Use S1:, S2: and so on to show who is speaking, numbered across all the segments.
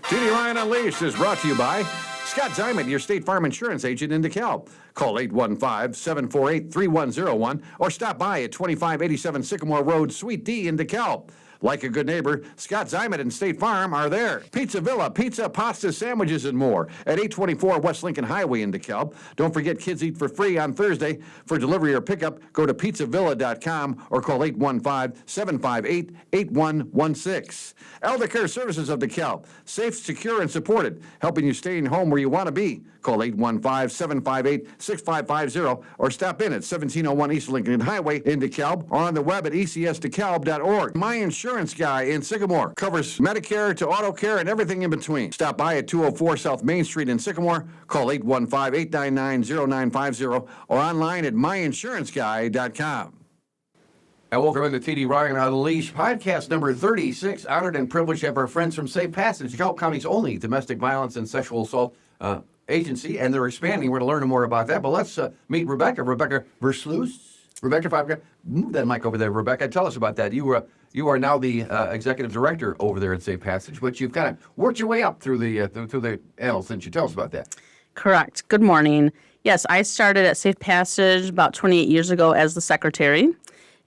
S1: TD Ryan Unleashed is brought to you by Scott Zimet, your State Farm Insurance agent in DeKalb. Call 815-748-3101 or stop by at 2587 Sycamore Road, Suite D in DeKalb. Like a good neighbor, Scott Zimet and State Farm are there. Pizza Villa, pizza, pasta, sandwiches, and more at 824 West Lincoln Highway in DeKalb. Don't forget Kids Eat for Free on Thursday. For delivery or pickup, go to pizzavilla.com or call 815-758-8116. Elder Care Services of DeKalb. Safe, secure, and supported, helping you stay in home where you want to be. Call 815-758-6550 or stop in at 1701 East Lincoln Highway in DeKalb or on the web at ecsdekalb.org. My Insurance Guy in Sycamore covers Medicare to auto care and everything in between. Stop by at 204 South Main Street in Sycamore. Call 815-899-0950 or online at myinsuranceguy.com.
S2: And welcome into TD Ryan Unleashed, podcast number 36. Honored and privileged to have our friends from Safe Passage, DeKalb County's only domestic violence and sexual assault agency, and they're expanding. We're going to learn more about that. But let's meet Rebecca Versluys. Rebecca, if I could move that mic over there, Rebecca, tell us about that. You are now the executive director over there at Safe Passage, but you've kind of worked your way up through the annals, didn't you? Tell us about that.
S3: Correct. Good morning. Yes, I started at Safe Passage about 28 years ago as the secretary.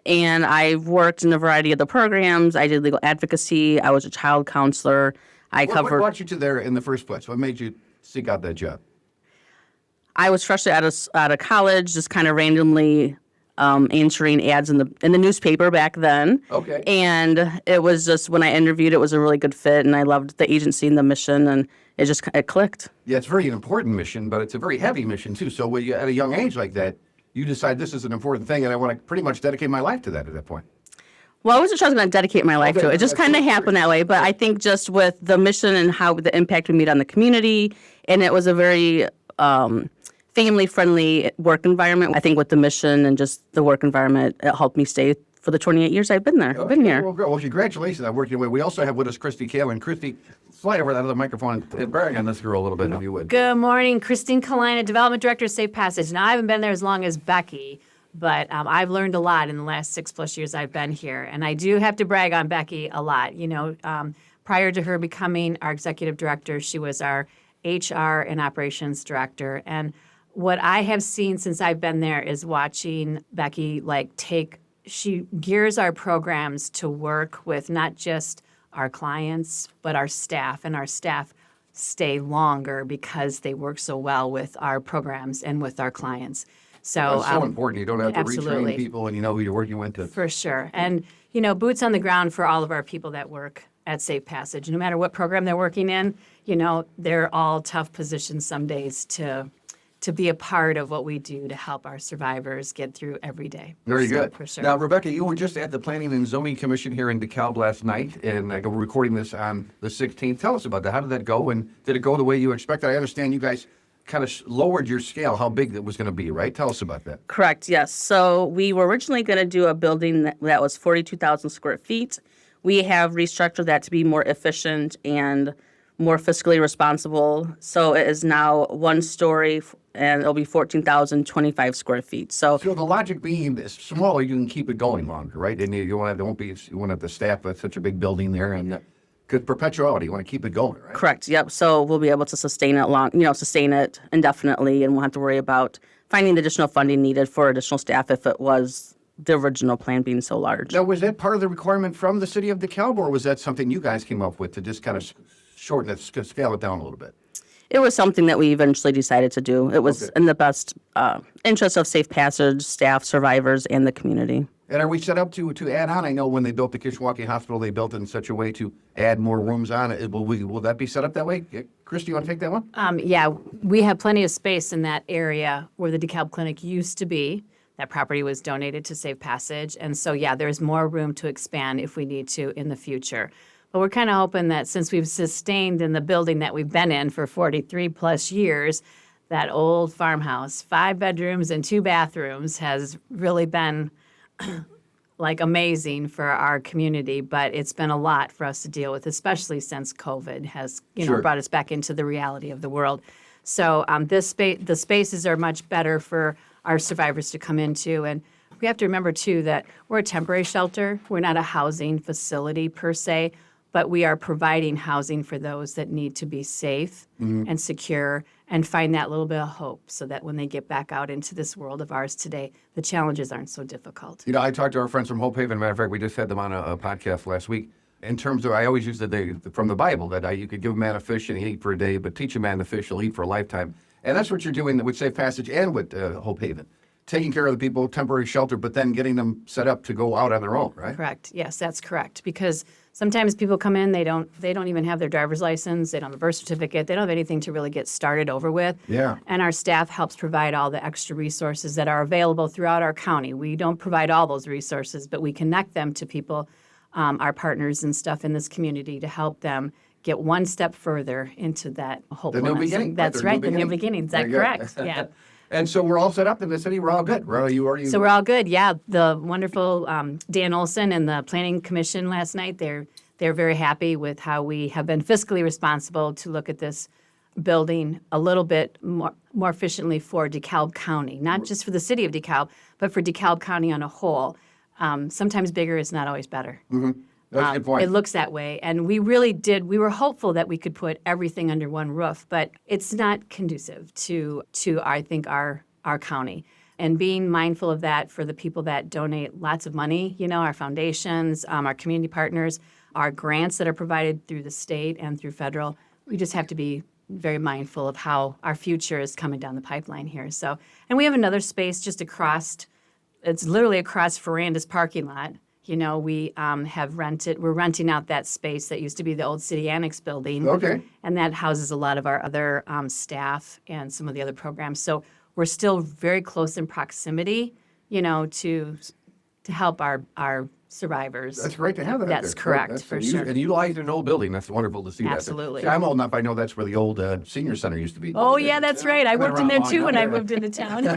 S3: And I've worked in a variety of the programs. I did legal advocacy. I was a child counselor.
S2: What brought you to there in the first place? What made you seek out that job?
S3: I was freshly out of college, just kind of randomly answering ads in the newspaper back then.
S2: Okay.
S3: And it was just, when I interviewed, it was a really good fit, and I loved the agency and the mission, and it clicked.
S2: Yeah, it's a very important mission, but it's a very heavy mission too. So when you, at a young age like that, you decide this is an important thing, and I want to pretty much dedicate my life to that at that point.
S3: Well, I wasn't sure I was going to dedicate my life to it. It just kind of happened that way. But I think just with the mission and how the impact we made on the community, and it was a very family-friendly work environment. I think with the mission and just the work environment, it helped me stay for the 28 years I've been there.
S2: Okay,
S3: been here.
S2: Well, congratulations on working your way. We also have with us Christy Kalina. Christy, slide over that other microphone and brag on this girl a little bit, if you would.
S4: Good morning. Christine Kalina, Development Director of Safe Passage. Now, I haven't been there as long as Becky, but I've learned a lot in the last 6+ years I've been here. And I do have to brag on Becky a lot. You know, prior to her becoming our executive director, she was our HR and operations director. And what I have seen since I've been there is watching Becky she gears our programs to work with not just our clients, but our staff. And our staff stay longer because they work so well with our programs and with our clients. So
S2: that's so important. You don't have to retrain people, and you know who you're working with.
S4: For sure. And, you know, boots on the ground for all of our people that work at Safe Passage. No matter what program they're working in, you know, they're all tough positions some days to be a part of what we do to help our survivors get through every day.
S2: Very good.
S4: For sure.
S2: Now, Rebecca, you were just at the Planning and Zoning Commission here in DeKalb last night, and we're recording this on the 16th. Tell us about that. How did that go, and did it go the way you expected? I understand you guys kind of lowered your scale, how big it was going to be, right? Tell us about that.
S3: Correct, yes. So we were originally going to do a building that was 42,000 square feet. We have restructured that to be more efficient and more fiscally responsible. So it is now one story, and it'll be 14,025 square feet. So
S2: the logic being, is smaller, you can keep it going longer, right? And you won't have the staff with such a big building there, and good perpetuality. You want to keep it going, right?
S3: Correct. Yep. So we'll be able to sustain it indefinitely, and we'll have to worry about finding the additional funding needed for additional staff if it was the original plan being so large.
S2: Now, was that part of the requirement from the city of DeKalb, or was that something you guys came up with to just kind of shorten it, scale it down a little bit?
S3: It was something that we eventually decided to do. It was in the best interest of Safe Passage, staff, survivors, and the community.
S2: And are we set up to add on? I know when they built the Kishwaukee Hospital, they built it in such a way to add more rooms on it. Will that be set up that way? Christy, you want to take that one?
S4: Yeah, we have plenty of space in that area where the DeKalb Clinic used to be. That property was donated to Safe Passage. And so, yeah, there's more room to expand if we need to in the future. But we're kind of hoping that since we've sustained in the building that we've been in for 43+ years, that old farmhouse, 5 bedrooms and 2 bathrooms, has really been amazing for our community. But it's been a lot for us to deal with, especially since COVID has brought us back into the reality of the world. So the spaces are much better for our survivors to come into. And we have to remember, too, that we're a temporary shelter. We're not a housing facility per se. but we are providing housing for those that need to be safe and secure and find that little bit of hope so that when they get back out into this world of ours today, the challenges aren't so difficult.
S2: You know, I talked to our friends from Hope Haven. Matter of fact, we just had them on a podcast last week. In terms of, I always use from the Bible that you could give a man a fish and he'll eat for a day, but teach a man to fish, he'll eat for a lifetime. And that's what you're doing with Safe Passage and with Hope Haven. Taking care of the people, temporary shelter, but then getting them set up to go out on their own, right?
S4: Correct. Yes, that's correct. Because sometimes people come in, they don't even have their driver's license, they don't have a birth certificate, they don't have anything to really get started over with.
S2: Yeah.
S4: And our staff helps provide all the extra resources that are available throughout our county. We don't provide all those resources, but we connect them to people, our partners and stuff in this community to help them get one step further into that hopefulness.
S2: The new beginning.
S4: That's right, the new beginnings. That's correct. Yeah.
S2: And so we're all set up in the city. We're all good.
S4: So we're all good. Yeah, the wonderful Dan Olson and the Planning Commission last night. They're very happy with how we have been fiscally responsible to look at this building a little bit more efficiently for DeKalb County, not just for the city of DeKalb, but for DeKalb County on a whole. Sometimes bigger is not always better.
S2: That's a good point.
S4: It looks that way. And we really did. We were hopeful that we could put everything under one roof, but it's not conducive to I think, our county. And being mindful of that for the people that donate lots of money, our foundations, our community partners, our grants that are provided through the state and through federal, we just have to be very mindful of how our future is coming down the pipeline here. So, and we have another space just across, it's literally across Veranda's parking lot. We we're renting out that space that used to be the old City Annex building.
S2: Okay.
S4: And that houses a lot of our other staff and some of the other programs. So we're still very close in proximity, to help our survivors.
S2: That's great to have that.
S4: That's correct, for sure.
S2: And utilized an old building. That's wonderful to see.
S4: Absolutely.
S2: See, I'm old enough. I know that's where the old senior center used to be.
S4: Oh, yeah, that's right. I worked in there, too, when I moved into town.
S2: Now,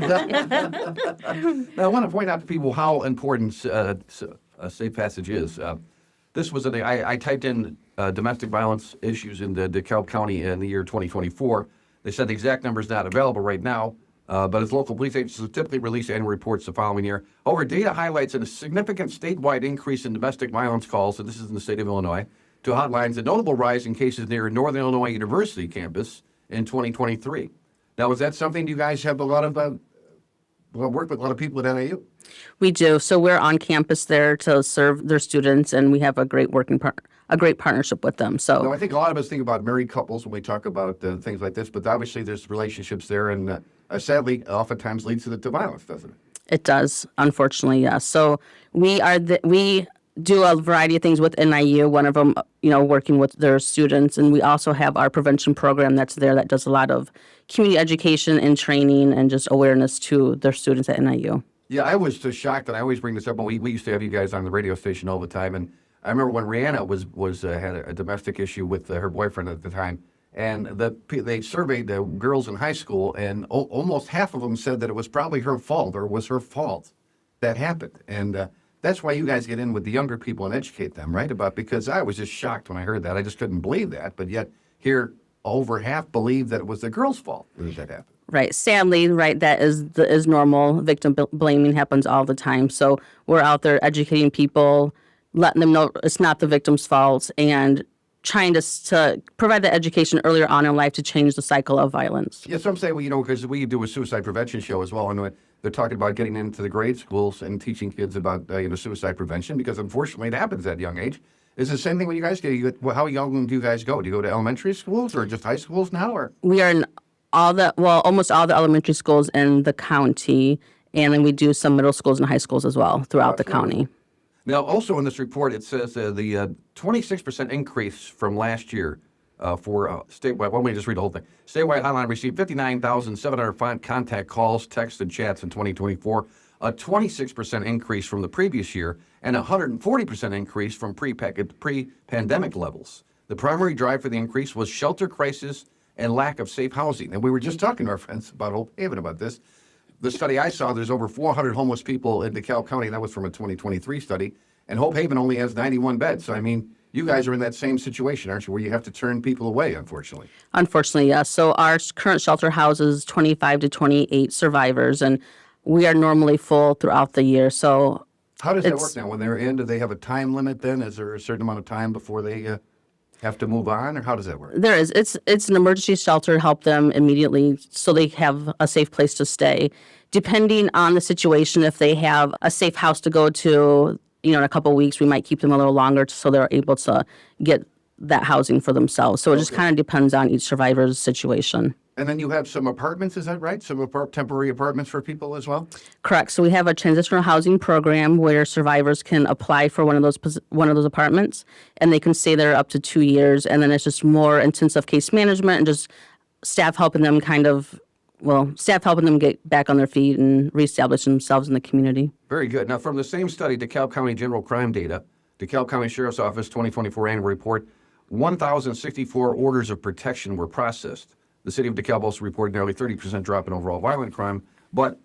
S2: I want to point out to people how important Safe Passage is. This was I typed in domestic violence issues in the DeKalb County in the year 2024. They said the exact number is not available right now, but as local police agencies typically release annual reports the following year. However, data highlights a significant statewide increase in domestic violence calls, and this is in the state of Illinois, to hotlines, a notable rise in cases near Northern Illinois University campus in 2023. Now, is that something you guys have a lot of work with a lot of people at NIU?
S3: We do. So we're on campus there to serve their students, and we have a great partnership with them. So
S2: No, I think a lot of us think about married couples when we talk about things like this, but obviously there's relationships there, and sadly, oftentimes leads to violence, doesn't it?
S3: it does, unfortunately, yes. So we do a variety of things with NIU. One of them, working with their students, and we also have our prevention program that's there that does a lot of community education and training and just awareness to their students at NIU.
S2: Yeah, I was just shocked, and I always bring this up. We used to have you guys on the radio station all the time, and I remember when Rihanna had a domestic issue with her boyfriend at the time, and they surveyed the girls in high school, and almost half of them said that it was probably her fault or was her fault that happened, and that's why you guys get in with the younger people and educate them, right? Because I was just shocked when I heard that. I just couldn't believe that, but yet here over half believe that it was the girl's fault that happened.
S3: Right. Sadly, right, that is normal. Victim blaming happens all the time. So we're out there educating people, letting them know it's not the victim's fault, and trying to provide the education earlier on in life to change the cycle of violence.
S2: Yeah, some say, because we do a suicide prevention show as well, and they're talking about getting into the grade schools and teaching kids about suicide prevention, because unfortunately it happens at a young age. Is it the same thing when you guys go? How young do you guys go? Do you go to elementary schools or just high schools now? Or
S3: we are in almost all the elementary schools in the county, and then we do some middle schools and high schools as well throughout the county.
S2: Now, also in this report, it says the 26% increase from last year for statewide. Why don't we just read the whole thing? Statewide hotline received 59,705 contact calls, texts, and chats in 2024, a 26% increase from the previous year, and a 140% increase from pre-pandemic levels. The primary drive for the increase was shelter crisis and lack of safe housing. And we were just talking to our friends about Hope Haven about this. The study I saw, there's over 400 homeless people in DeKalb County. That was from a 2023 study. And Hope Haven only has 91 beds. So, you guys are in that same situation, aren't you, where you have to turn people away, unfortunately?
S3: Unfortunately, yes. So our current shelter houses 25 to 28 survivors, and we are normally full throughout the year. So
S2: How does that work
S3: It's-
S2: now? When they're in, do they have a time limit then? Is there a certain amount of time before they have to move on, or how does that work?
S3: There is. It's an emergency shelter to help them immediately so they have a safe place to stay. Depending on the situation, if they have a safe house to go to, in a couple of weeks, we might keep them a little longer so they're able to get that housing for themselves. So it just kind of depends on each survivor's situation.
S2: And then you have some apartments, is that right? Some temporary apartments for people as well?
S3: Correct. So we have a transitional housing program where survivors can apply for one of those apartments, and they can stay there up to 2 years. And then it's just more intensive case management and just staff helping them get back on their feet and reestablish themselves in the community.
S2: Very good. Now, from the same study, DeKalb County General Crime Data, DeKalb County Sheriff's Office 2024 Annual Report, 1,064 orders of protection were processed. The city of DeKalb also reported nearly 30% drop in overall violent crime, but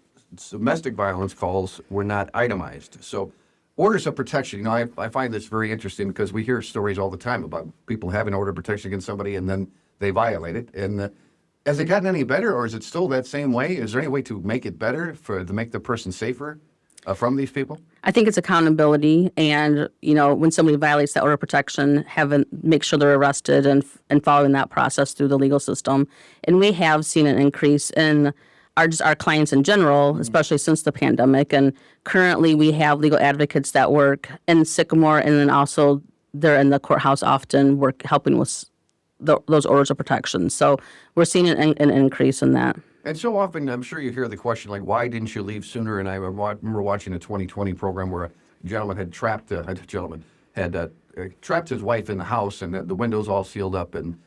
S2: domestic violence calls were not itemized. So orders of protection, I find this very interesting because we hear stories all the time about people having order of protection against somebody and then they violate it. And has it gotten any better, or is it still that same way? Is there any way to make it better, to make the person safer from these people?
S3: I think it's accountability, and when somebody violates that order of protection, make sure they're arrested and following that process through the legal system. And we have seen an increase in our clients in general, especially since the pandemic. And currently, we have legal advocates that work in Sycamore, and then also they're in the courthouse often, helping with those orders of protection. So we're seeing an increase in that.
S2: And so often, I'm sure you hear the question, like, why didn't you leave sooner? And I remember watching a 2020 program where a gentleman had trapped his wife in the house, and the windows all sealed up, and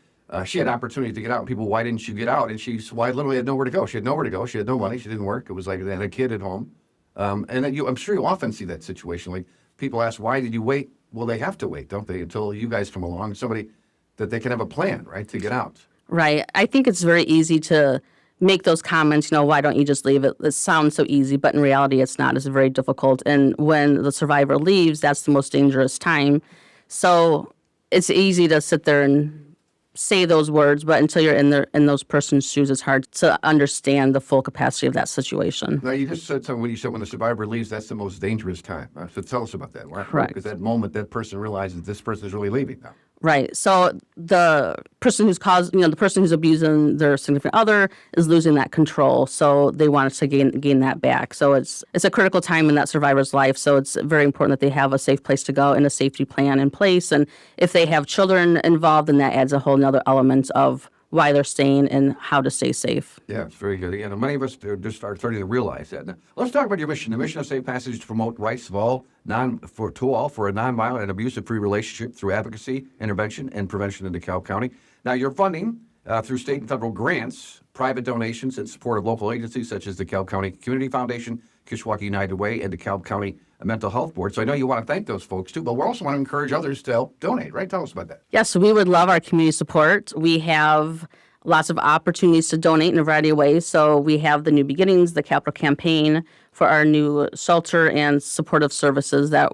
S2: she had opportunity to get out. And people, why didn't you get out? And I literally had nowhere to go. She had nowhere to go. She had no money. She didn't work. It was like they had a kid at home. And then I'm sure you often see that situation. Like, people ask, why did you wait? Well, they have to wait, don't they, until you guys come along, somebody that they can have a plan, right, to get out.
S3: Right. I think it's very easy to make those comments, why don't you just leave it? It sounds so easy, but in reality, it's not. It's very difficult. And when the survivor leaves, that's the most dangerous time. So it's easy to sit there and say those words, but until you're in those person's shoes, it's hard to understand the full capacity of that situation.
S2: Now, you just said something when you said when the survivor leaves, that's the most dangerous time. So tell us about that. Right?
S3: Correct.
S2: Because that moment, that person realizes this person is really leaving now.
S3: Right. So the person the person who's abusing their significant other is losing that control. So they want to gain that back. So it's a critical time in that survivor's life. So it's very important that they have a safe place to go and a safety plan in place. And if they have children involved, then that adds a whole nother element of why they're staying and how to stay safe.
S2: Yeah, it's very good. Many of us are just starting to realize that. Now, let's talk about your mission. The mission of Safe Passage is to promote rights of all for a nonviolent and abusive-free relationship through advocacy, intervention, and prevention in DeKalb County. Now, your funding through state and federal grants, private donations, and support of local agencies such as the DeKalb County Community Foundation, Kishwaukee United Way, and DeKalb County Mental Health Board. So I know you want to thank those folks too, but we also want to encourage others to help donate, right? Tell us about that.
S3: Yes, we would love our community support. We have lots of opportunities to donate in a variety of ways. So we have the New Beginnings, the capital campaign for our new shelter and supportive services that,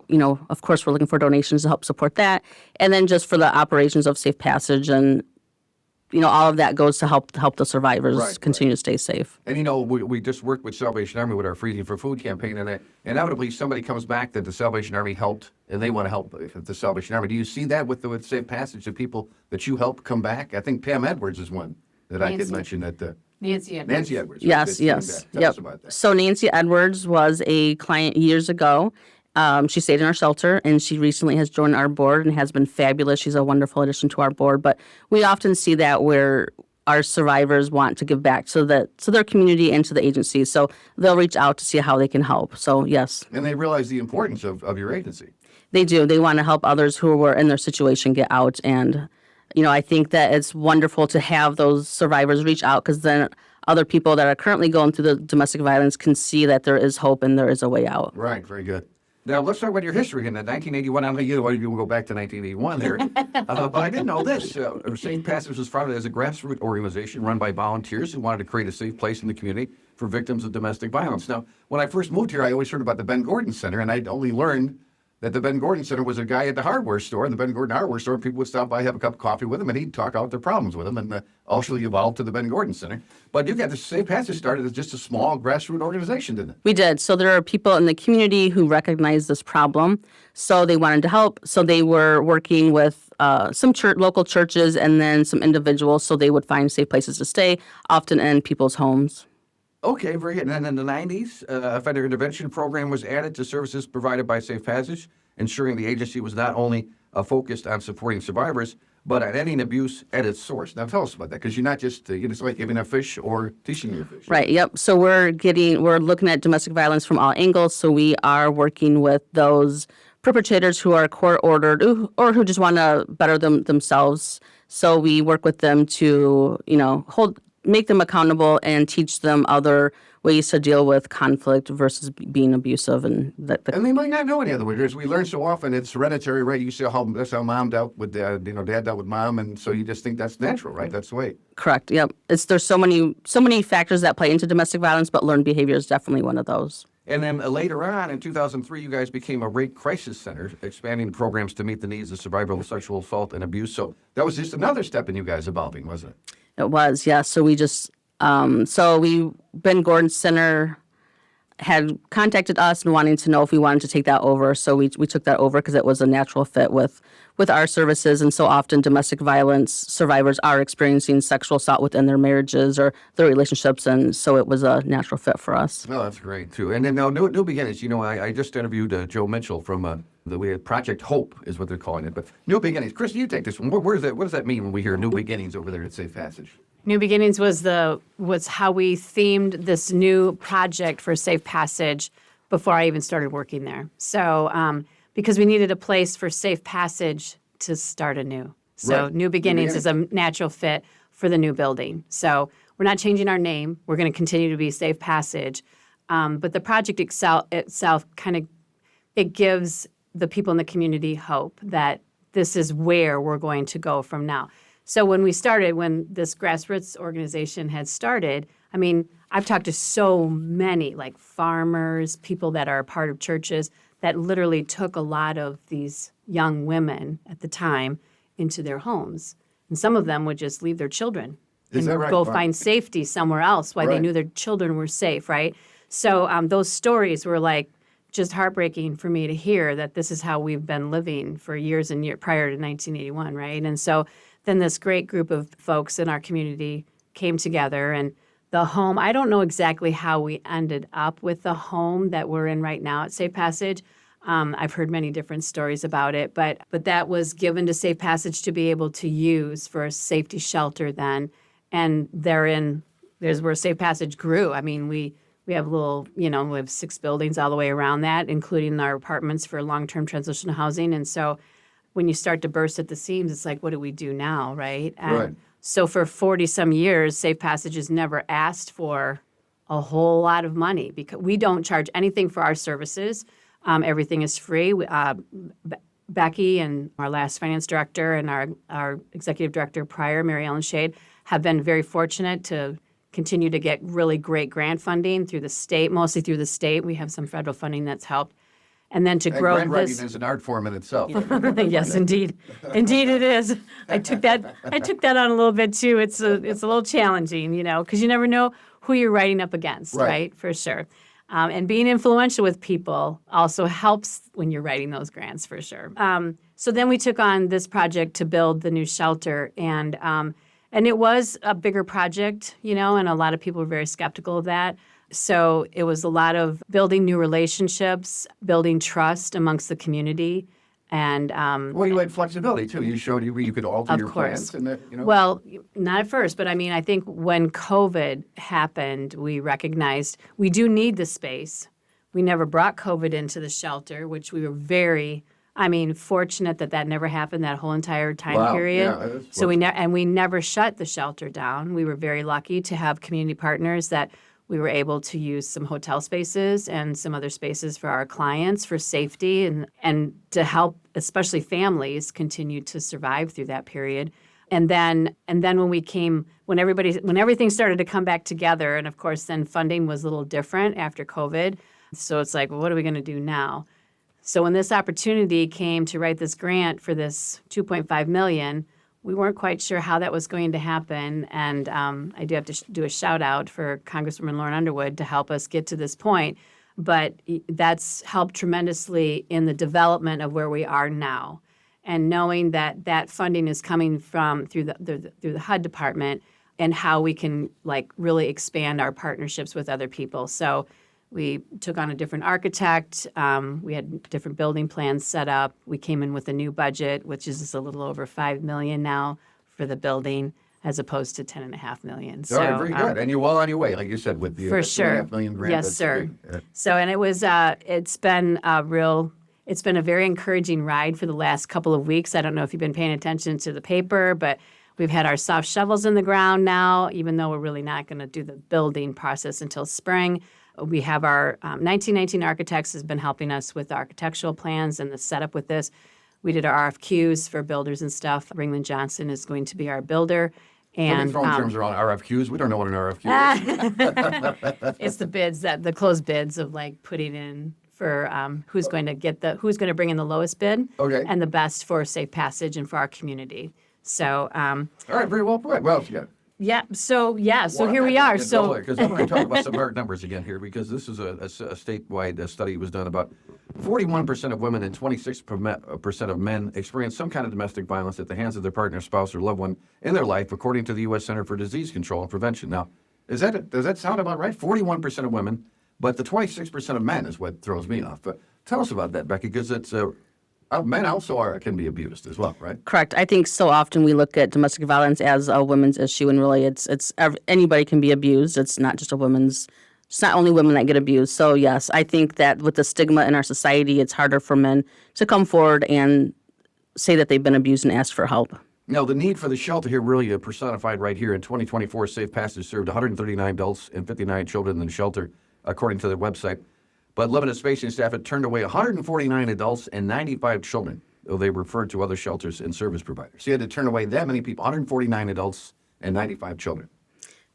S3: of course, we're looking for donations to help support that. And then just for the operations of Safe Passage and, all of that goes to help the survivors continue to stay safe.
S2: And, we just worked with Salvation Army with our Freezing for Food campaign, and inevitably somebody comes back that the Salvation Army helped, and they want to help the Salvation Army. Do you see that with Safe Passage, the people that you help come back? I think Pam Edwards is one that I could mention that.
S4: Nancy Edwards.
S2: Nancy Edwards.
S3: Yes.
S2: Tell us about that.
S3: So Nancy Edwards was a client years ago. She stayed in our shelter, and she recently has joined our board and has been fabulous. She's a wonderful addition to our board. But we often see that where our survivors want to give back to their community and to the agency. So they'll reach out to see how they can help. So, yes.
S2: And they realize the importance of your agency.
S3: They do. They want to help others who were in their situation get out. And, I think that it's wonderful to have those survivors reach out because then other people that are currently going through the domestic violence can see that there is hope and there is a way out.
S2: Right. Very good. Now, let's talk about your history in 1981. I don't think you will go back to 1981 there. But I didn't know this. Safe Passage was founded as a grassroots organization run by volunteers who wanted to create a safe place in the community for victims of domestic violence. Now, when I first moved here, I always heard about the Ben Gordon Center, and I'd only learned that the Ben Gordon Center was a guy at the hardware store, and the Ben Gordon hardware store, people would stop by, have a cup of coffee with him, and he'd talk out their problems with them, and ultimately evolved to the Ben Gordon Center. But you got the Safe Passage started as just a small grassroots organization, didn't it?
S3: We did. So there are people in the community who recognize this problem. So they wanted to help. So they were working with some local churches and then some individuals so they would find safe places to stay, often in people's homes.
S2: Okay, very good. And then in the 90s, a offender intervention program was added to services provided by Safe Passage, ensuring the agency was not only focused on supporting survivors, but on ending abuse at its source. Now, tell us about that, because you're not just like giving a fish or teaching you a fish.
S3: Right. Yep. So we're looking at domestic violence from all angles. So we are working with those perpetrators who are court ordered or who just want to better themselves. So we work with them to, make them accountable and teach them other ways to deal with conflict versus being abusive. And
S2: they might not know any other ways. We learn so often it's hereditary, right? You see that's how mom dealt with dad, dad dealt with mom, and so you just think that's natural, right? That's the way.
S3: Correct. Yep. There's so many factors that play into domestic violence, but learned behavior is definitely one of those.
S2: And then later on, in 2003, you guys became a rape crisis center, expanding programs to meet the needs of survivors of sexual assault and abuse. So that was just another step in you guys evolving, wasn't it?
S3: It was, yeah. So we just, Ben Gordon Center had contacted us and wanting to know if we wanted to take that over. So we took that over because it was a natural fit with our services. And so often domestic violence survivors are experiencing sexual assault within their marriages or their relationships. And so it was a natural fit for us.
S2: Oh, that's great, too. And then now, New Beginnings, I just interviewed Joe Mitchell from Project Hope is what they're calling it. But New Beginnings, Chris, you take this one. What does that mean when we hear New Beginnings over there at Safe Passage?
S4: New Beginnings was how we themed this new project for Safe Passage before I even started working there. So because we needed a place for Safe Passage to start anew. So
S2: Right.
S4: New Beginnings is a natural fit for the new building. So we're not changing our name. We're going to continue to be Safe Passage. But the project itself it gives the people in the community hope that this is where we're going to go from now. So when this grassroots organization had started, I've talked to so many, like farmers, people that are a part of churches, that literally took a lot of these young women at the time into their homes. And some of them would just leave their children
S2: Is
S4: and
S2: that right?
S4: go
S2: Wow.
S4: find safety somewhere else while they
S2: Right.
S4: knew their children were safe, right? So those stories were like just heartbreaking for me to hear that this is how we've been living for years and years prior to 1981, right? And so then this great group of folks in our community came together, and the home, I don't know exactly how we ended up with the home that we're in right now at Safe Passage. I've heard many different stories about it, but that was given to Safe Passage to be able to use for a safety shelter then. And there's where Safe Passage grew. We have we have 6 buildings all the way around that, including our apartments for long-term transitional housing. And so when you start to burst at the seams, it's like, what do we do now, right? And
S2: Right.
S4: so for 40-some years, Safe Passage has never asked for a whole lot of money because we don't charge anything for our services. Everything is free. Becky and our last finance director and our executive director prior, Mary Ellen Shade, have been very fortunate to continue to get really great grant funding through the state, mostly through the state. We have some federal funding that's helped. And then to grow
S2: grant writing
S4: this.
S2: is an art form in itself.
S4: Yes, indeed. Indeed it is. I took that on a little bit too. It's a little challenging, because you never know who you're writing up against, right? For sure. And being influential with people also helps when you're writing those grants, for sure. So then we took on this project to build the new shelter, and it was a bigger project, and a lot of people were very skeptical of that. So it was a lot of building new relationships, building trust amongst the community, and
S2: Well, you had flexibility, too. You showed you could alter
S4: Of
S2: your
S4: course.
S2: plans. And that,
S4: Well, not at first, but I think when COVID happened, we recognized we do need the space. We never brought COVID into the shelter, which we were very, fortunate that never happened that whole entire time
S2: Wow.
S4: period.
S2: Yeah, that's
S4: So we never shut the shelter down. We were very lucky to have community partners that we were able to use some hotel spaces and some other spaces for our clients for safety and to help, especially families, continue to survive through that period. And then when everything started to come back together, and of course then funding was a little different after COVID. So it's like, well, what are we going to do now? So when this opportunity came to write this grant for this $2.5 million, we weren't quite sure how that was going to happen. And I do have to do a shout out for Congresswoman Lauren Underwood to help us get to this point. But that's helped tremendously in the development of where we are now. And knowing that that funding is coming from through the HUD department and how we can like really expand our partnerships with other people. So we took on a different architect. We had different building plans set up. We came in with a new budget, which is a little over $5 million now for the building, as opposed to $10.5 million.
S2: All right, very good. And you're well on your way, like you said, with the
S4: for sure.
S2: $2.5 million grant.
S4: Yes,
S2: That's
S4: sir.
S2: great.
S4: So, and it was, it's been a very encouraging ride for the last couple of weeks. I don't know if you've been paying attention to the paper, but we've had our soft shovels in the ground now, even though we're really not going to do the building process until spring. We have our 1919 Architects has been helping us with the architectural plans and the setup with this. We did our RFQs for builders and stuff. Ringland Johnson is going to be our builder.
S2: Let me
S4: And
S2: throw in terms around RFQs. We don't know what an RFQ is.
S4: it's the bids the closed bids of like putting in for who's going to bring in the lowest bid
S2: Okay.
S4: and the best for safe passage and for our community. So
S2: All right, very well put. Well, yeah.
S4: so here we are. So
S2: Because I'm going to talk about some hard numbers again here, because this is a statewide study was done about 41% of women and 26% of men experience some kind of domestic violence at the hands of their partner, spouse, or loved one in their life, according to the U.S. Center for Disease Control and Prevention. Now, does that sound about right? 41% of women, but the 26% of men is what throws me off. But tell us about that, Becky, because it's men also can be abused as well, right?
S3: Correct. I think so often we look at domestic violence as a women's issue, and really anybody can be abused. It's not only women that get abused. So yes, I think that with the stigma in our society, it's harder for men to come forward and say that they've been abused and ask for help.
S2: Now, the need for the shelter here really personified right here in 2024. Safe Passage served 139 adults and 59 children in the shelter, according to their website. But limited spacing staff had turned away 149 adults and 95 children, though they referred to other shelters and service providers. So you had to turn away that many people, 149 adults and 95 children.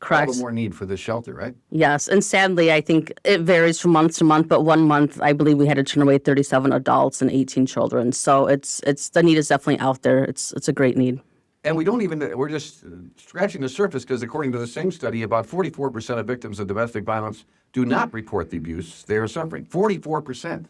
S3: Correct.
S2: All the more need for this shelter, right?
S3: Yes, and sadly, I think it varies from month to month. But 1 month, I believe we had to turn away 37 adults and 18 children. So it's the need is definitely out there. It's a great need.
S2: And we're just scratching the surface, because according to the same study, about 44% of victims of domestic violence do not report the abuse they are suffering. 44%.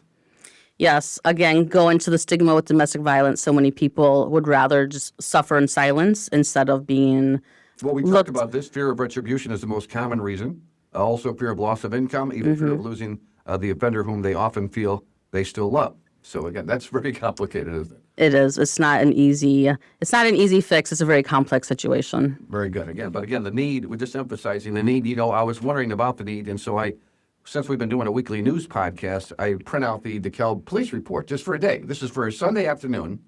S3: Yes, again, go into the stigma with domestic violence. So many people would rather just suffer in silence instead of being
S2: Well, we talked about this. Fear of retribution is the most common reason. Also, fear of loss of income, even fear of losing the offender whom they often feel they still love. So again, that's very complicated, isn't it?
S3: It is. It's not an easy fix. It's a very complex situation.
S2: Very good. Again, the need, we're just emphasizing the need. I was wondering about the need, and so since we've been doing a weekly news podcast, I print out the DeKalb police report just for a day. This is for a Sunday afternoon.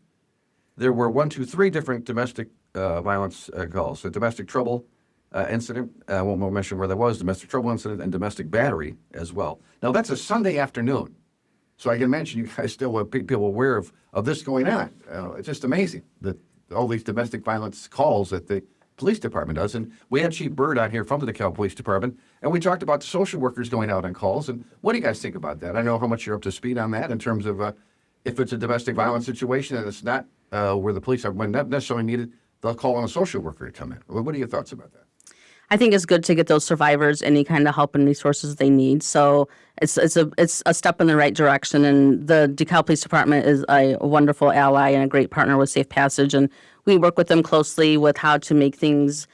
S2: There were 3 different domestic violence calls. A domestic trouble incident, I won't mention where that was, domestic trouble incident, and domestic battery as well. Now, that's a Sunday afternoon. So I can imagine you guys still have people aware of this going on. It's just amazing that all these domestic violence calls that the police department does. And we had Chief Bird on here from the DeKalb Police Department, and we talked about the social workers going out on calls. And what do you guys think about that? I don't know how much you're up to speed on that in terms of if it's a domestic violence situation and it's not where the police are not necessarily needed, they'll call on a social worker to come in. What are your thoughts about that?
S3: I think it's good to get those survivors any kind of help and resources they need. So it's a step in the right direction. And the DeKalb Police Department is a wonderful ally and a great partner with Safe Passage. And we work with them closely with how to make things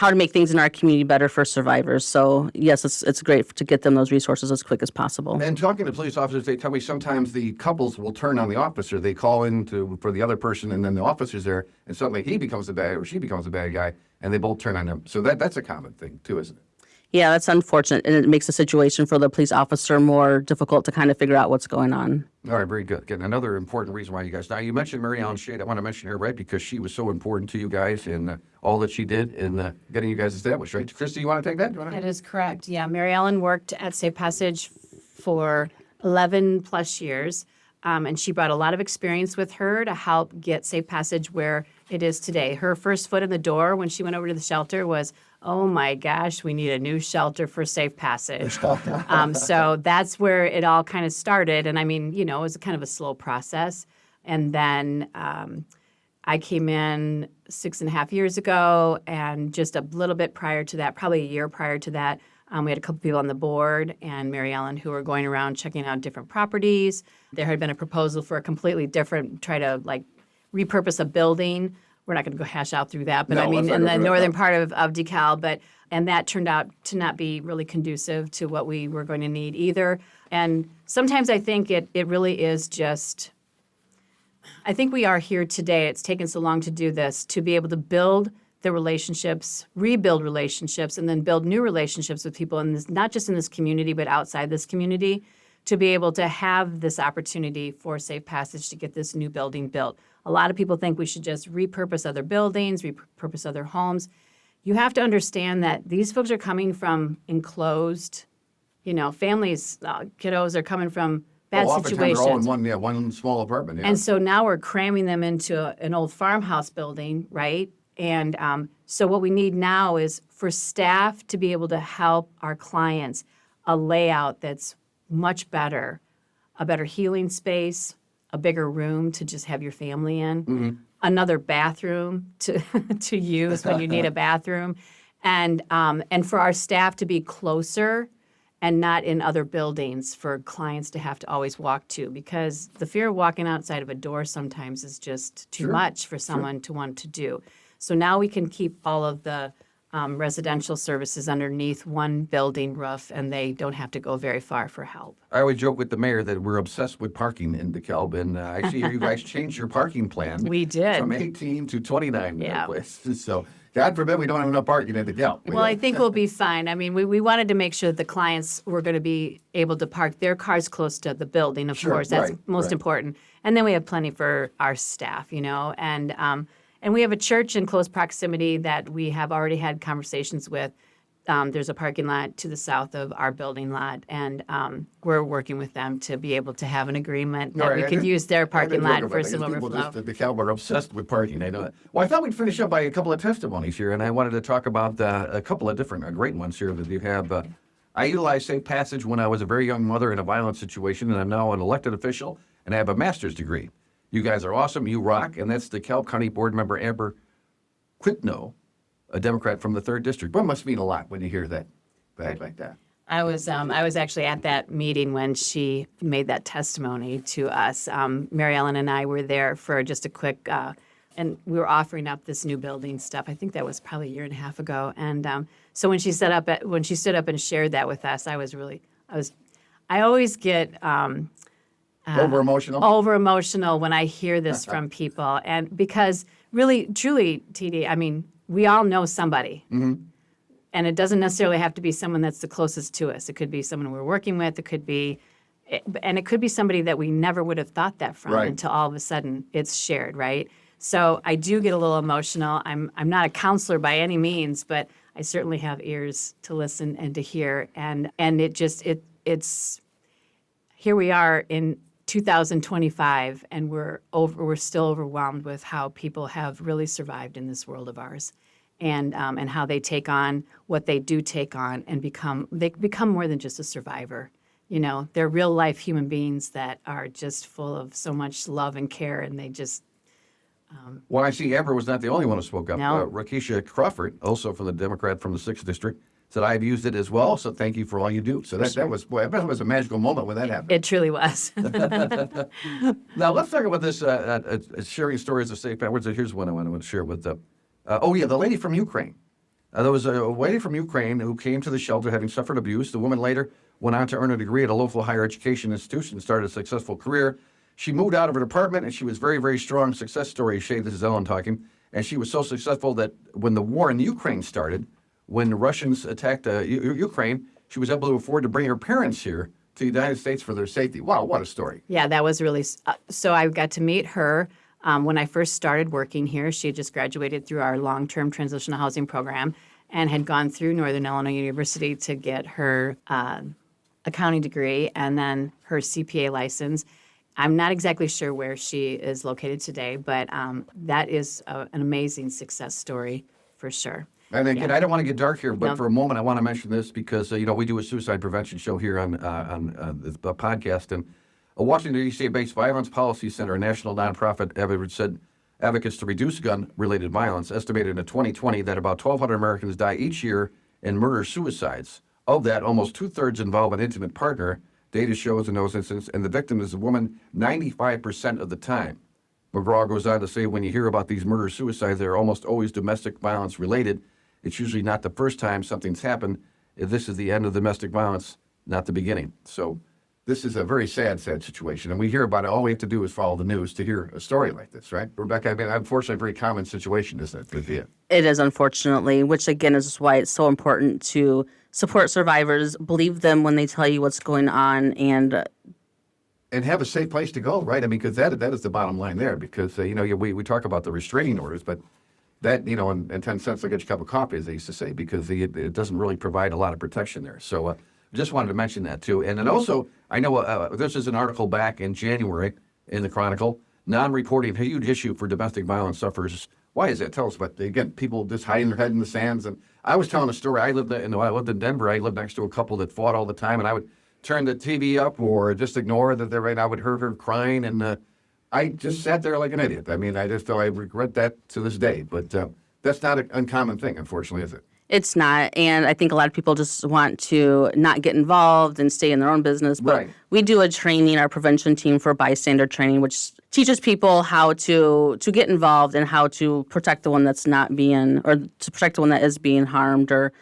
S3: in our community better for survivors. So yes, it's great to get them those resources as quick as possible.
S2: And talking to police officers, they tell me sometimes the couples will turn on the officer. They call in for the other person, and then the officer's there, and suddenly he becomes the bad or she becomes the bad guy, and they both turn on him. So that's a common thing too, isn't it?
S3: Yeah, that's unfortunate, and it makes the situation for the police officer more difficult to kind of figure out what's going on.
S2: All right, very good. Again, another important reason why you guys. Now, you mentioned Mary Ellen Shade. I want to mention her, right, because she was so important to you guys and all that she did in getting you guys established, right? Christy, you want to take that?
S4: that is correct. Yeah, Mary Ellen worked at Safe Passage for 11 plus years, and she brought a lot of experience with her to help get Safe Passage where It is today. Her first foot in the door when she went over to the shelter was, oh my gosh, we need a new shelter for Safe Passage. So that's where it all kind of started. And I mean, it was kind of a slow process. And then I came in 6.5 years ago, and just a little bit prior to that, probably a year prior to that, we had a couple people on the board and Mary Ellen who were going around checking out different properties. There had been a proposal for a completely different, try to like repurpose a building. We're not going to go hash out through that, but
S2: No,
S4: I mean,
S2: let's not
S4: in
S2: go
S4: the
S2: through that,
S4: northern
S2: no.
S4: part of DeKalb, and that turned out to not be really conducive to what we were going to need either. And sometimes I think it really is just, I think we are here today. It's taken so long to do this, to be able to build the relationships, rebuild relationships, and then build new relationships with people in this, not just in this community, but outside this community, to be able to have this opportunity for Safe Passage to get this new building built. A lot of people think we should just repurpose other buildings, repurpose other homes. You have to understand that these folks are coming from enclosed, families, kiddos are coming from bad
S2: Oftentimes
S4: situations.
S2: they're all in one small apartment. Yeah.
S4: And so now we're cramming them into an old farmhouse building, right? And so what we need now is for staff to be able to help our clients a layout that's much better, a better healing space, a bigger room to just have your family in, another bathroom to use when you need a bathroom, and for our staff to be closer and not in other buildings for clients to have to always walk to, because the fear of walking outside of a door sometimes is just too much for someone to want to do. So now we can keep all of the residential services underneath one building roof, and they don't have to go very far for help.
S2: I always joke with the mayor that we're obsessed with parking in DeKalb, and I see you guys changed your parking plan.
S4: We did.
S2: From 18 to 29
S4: Yeah.
S2: places. So God forbid we don't have enough parking in DeKalb.
S4: Well, I think we'll be fine. I mean, we wanted to make sure that the clients were going to be able to park their cars close to the building, of
S2: Sure,
S4: course. That's
S2: right,
S4: most
S2: right.
S4: important. And then we have plenty for our staff, and we have a church in close proximity that we have already had conversations with. There's a parking lot to the south of our building lot, and we're working with them to be able to have an agreement that we could use their parking lot for some overflow.
S2: The DeKalb are obsessed with parking. I know that. Well, I thought we'd finish up by a couple of testimonies here, and I wanted to talk about a couple of different great ones here that you have. I utilized Safe Passage when I was a very young mother in a violent situation, and I'm now an elected official, and I have a master's degree. You guys are awesome. You rock. And that's DeKalb County Board Member Amber Quitno, a Democrat from the 3rd District. That must mean a lot when you hear that like that.
S4: I was actually at that meeting when she made that testimony to us. Mary Ellen and I were there for just a quick, and we were offering up this new building stuff. I think that was probably a year and a half ago. And so when she stood up and shared that with us, I always get
S2: Over emotional.
S4: over emotional when I hear this from people, and because really, truly, TD, I mean, we all know somebody. And it doesn't necessarily have to be someone that's the closest to us. It could be someone we're working with. It could be somebody that we never would have thought that from
S2: Right.
S4: until all of a sudden it's shared, right? So I do get a little emotional. I'm not a counselor by any means, but I certainly have ears to listen and to hear. And it's here we are in 2025, and we're still overwhelmed with how people have really survived in this world of ours. And how they take on what they do take on and become more than just a survivor. They're real life human beings that are just full of so much love and care, and they just.
S2: Well, I see Amber was not the only one who spoke up.
S4: No.
S2: Rakisha Crawford, also from the Democrat from the 6th District, said, I've used it as well, so thank you for all you do. So that was a magical moment when that happened.
S4: It truly was.
S2: Now, let's talk about this sharing stories of safe passage. Here's one I want to share with the lady from Ukraine. There was a lady from Ukraine who came to the shelter having suffered abuse. The woman later went on to earn a degree at a local higher education institution and started a successful career. She moved out of her apartment, and she was very, very strong. Success story, Shay, this is Ellen talking. And she was so successful that when the war in Ukraine started, when the Russians attacked Ukraine, she was able to afford to bring her parents here to the United States for their safety. Wow, what a story.
S4: Yeah, that was really. So I got to meet her when I first started working here. She had just graduated through our long-term transitional housing program and had gone through Northern Illinois University to get her accounting degree and then her CPA license. I'm not exactly sure where she is located today, but that is an amazing success story for sure.
S2: And again, I don't want to get dark here, but
S4: No.
S2: for a moment, I want to mention this because we do a suicide prevention show here on the podcast, and a Washington D.C.-based Violence Policy Center, a national nonprofit, advocates to reduce gun-related violence, estimated in 2020 that about 1,200 Americans die each year in murder-suicides. Of that, almost two-thirds involve an intimate partner. Data shows in those instances, and the victim is a woman 95% of the time. McGraw goes on to say, when you hear about these murder-suicides, they're almost always domestic violence related. It's usually not the first time something's happened. This is the end of domestic violence, not the beginning. So this is a very sad situation. And we hear about it. All we have to do is follow the news to hear a story like this, right? Rebecca, I mean, unfortunately, a very common situation, isn't it, with you?
S3: It is, unfortunately, which again is why it's so important to support survivors, believe them when they tell you what's going on, and
S2: have a safe place to go, right? I mean, because that is the bottom line there. Because, we talk about the restraining orders, but that, and 10 cents will get you a cup of coffee, as they used to say, because it doesn't really provide a lot of protection there. So just wanted to mention that, too. And then also, I know this is an article back in January in the Chronicle, non-reporting, a huge issue for domestic violence sufferers. Why is that? Tell us about. They get people just hiding their head in the sands. And I was telling a story. I lived in Denver. I lived next to a couple that fought all the time, and I would turn the TV up or just ignore that they're right. I would hear her crying, and I just sat there like an idiot. I mean, I regret that to this day. But that's not an uncommon thing, unfortunately, is it?
S3: it's not. And I think a lot of people just want to not get involved and stay in their own business. But
S2: Right.
S3: we do a training, our prevention team for bystander training, which teaches people how to get involved and how to protect the one that's not being, or to protect the one that is being harmed. Or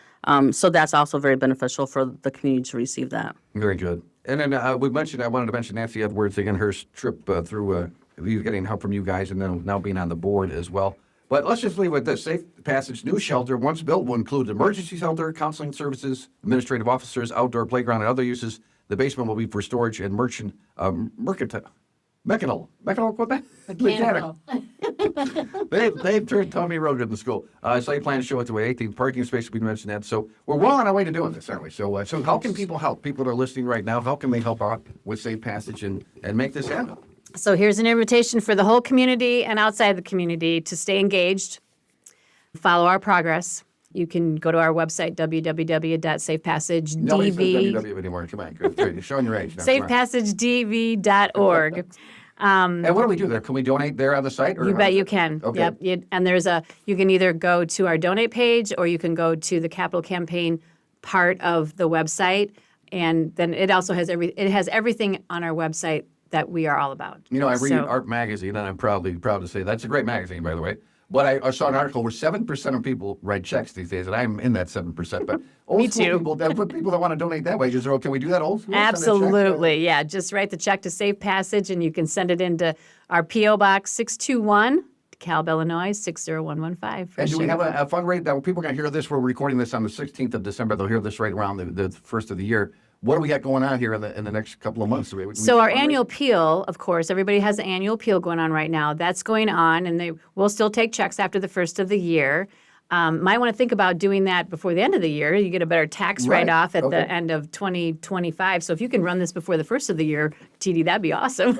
S3: so that's also very beneficial for the community to receive that.
S2: Very good. And then I wanted to mention Nancy Edwards again, her trip through getting help from you guys, and then now being on the board as well. But let's just leave with this. Safe Passage new shelter, once built, will include emergency shelter, counseling services, administrative officers, outdoor playground, and other uses. The basement will be for storage and mechanical equipment.
S4: Mechanical.
S2: They've turned Tommy real good in the school. Site plan show it the way 18th parking space. We mentioned that. So we're well on our way to doing this, aren't we? So how can people help? People that are listening right now, how can they help out with Safe Passage and make this happen?
S4: So here's an invitation for the whole community and outside the community to stay engaged, follow our progress. You can go to our website, www.safepassagedv.
S2: Nobody says WW anymore. Come on, good. You're showing your age now.
S4: safepassagedv.org.
S2: And what do we do there? Can we donate there on the site? Or
S4: You bet you can.
S2: Okay.
S4: Yep. And you can either go to our donate page or you can go to the capital campaign part of the website. And then it also has everything on our website that we are all about.
S2: You know, I read Art Magazine, and I'm proud to say that's a great magazine, by the way. But I saw an article where 7% of people write checks these days, and I'm in that 7%. But old school people that want to donate that way, can we do that old school?
S4: Absolutely, yeah. Just write the check to Safe Passage, and you can send it into our P.O. Box 621, DeKalb, Illinois, 60115.
S2: And do we have a fundraiser that people are going to hear this? We're recording this on the 16th of December. They'll hear this right around the first of the year. What do we got going on here in the next couple of months?
S4: So our annual appeal, of course, everybody has an annual appeal going on right now. That's going on, and we'll still take checks after the first of the year. Might want to think about doing that before the end of the year. You get a better tax write-off at the end of 2025. So if you can run this before the first of the year, TD, that'd be awesome.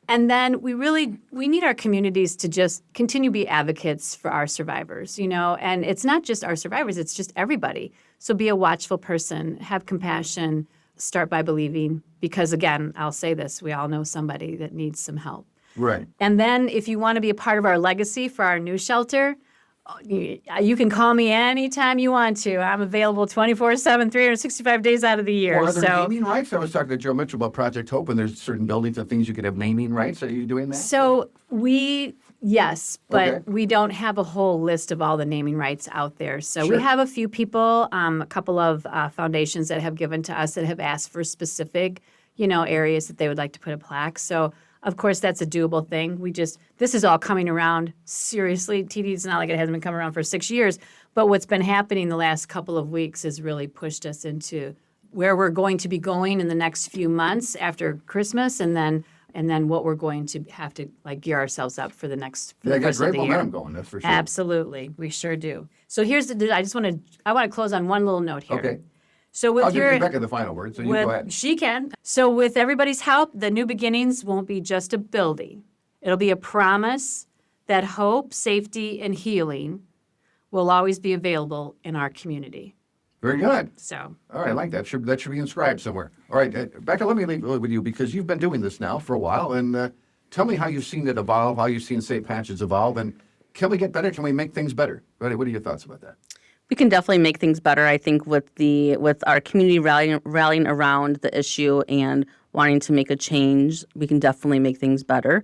S4: And then we need our communities to just continue to be advocates for our survivors, and it's not just our survivors, it's just everybody. So be a watchful person, have compassion, start by believing, because again, I'll say this, we all know somebody that needs some help.
S2: Right.
S4: And then if you want to be a part of our legacy for our new shelter, you can call me anytime you want to. I'm available 24/7, 365 days out of the year.
S2: Or are there naming rights? I was talking to Joe Mitchell about Project Hope, and there's certain buildings and things you could have naming rights. Are you doing that?
S4: So yes, but
S2: Okay.
S4: we don't have a whole list of all the naming rights out there. So
S2: Sure.
S4: we have a few people, a couple of foundations that have given to us that have asked for specific, areas that they would like to put a plaque. So of course, that's a doable thing. This is all coming around. Seriously, TD, it's not like it hasn't been coming around for 6 years. But what's been happening the last couple of weeks has really pushed us into where we're going to be going in the next few months after Christmas, and then what we're going to have to gear ourselves up for the next for
S2: Yeah,
S4: the
S2: got
S4: rest
S2: great
S4: of the
S2: momentum
S4: year.
S2: going, that's for sure.
S4: Absolutely, we sure do. So I want to close on one little note here.
S2: Okay.
S4: So with
S2: I'll give
S4: your
S2: Rebecca the final word, so you go ahead.
S4: she can. So with everybody's help, the New Beginnings won't be just a building. It'll be a promise that hope, safety, and healing will always be available in our community.
S2: Very good.
S4: So
S2: All right, I like that. That should be inscribed somewhere. All right, Becca, let me leave it with you because you've been doing this now for a while, and tell me how you've seen it evolve, how you've seen St. Patches evolve, and can we get better? Can we make things better? What are your thoughts about that?
S3: We can definitely make things better. I think with our community rallying around the issue and wanting to make a change, we can definitely make things better.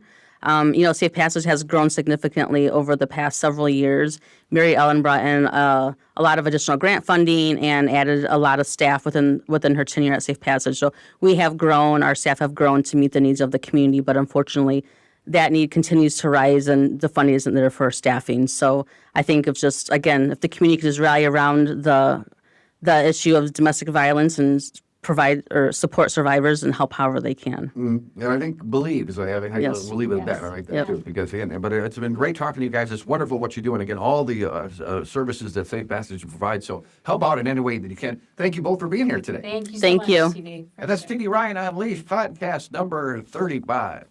S3: Safe Passage has grown significantly over the past several years. Mary Ellen brought in a lot of additional grant funding and added a lot of staff within her tenure at Safe Passage. So we have grown, our staff have grown to meet the needs of the community, but unfortunately, that need continues to rise and the funding isn't there for staffing. So I think if the community could just rally around the issue of domestic violence and provide or support survivors and help however they can.
S2: And I think believe is
S3: Yes.
S2: we'll leave it at that right there
S3: Yep.
S2: too. Because but it's been great talking to you guys. It's wonderful what you do, and again, all the services that Safe Passage provides. So help out in any way that you can. Thank you both for being here today.
S4: thank you.
S3: Thank you.
S4: TV.
S2: And that's TD Ryan Unleashed podcast number 35.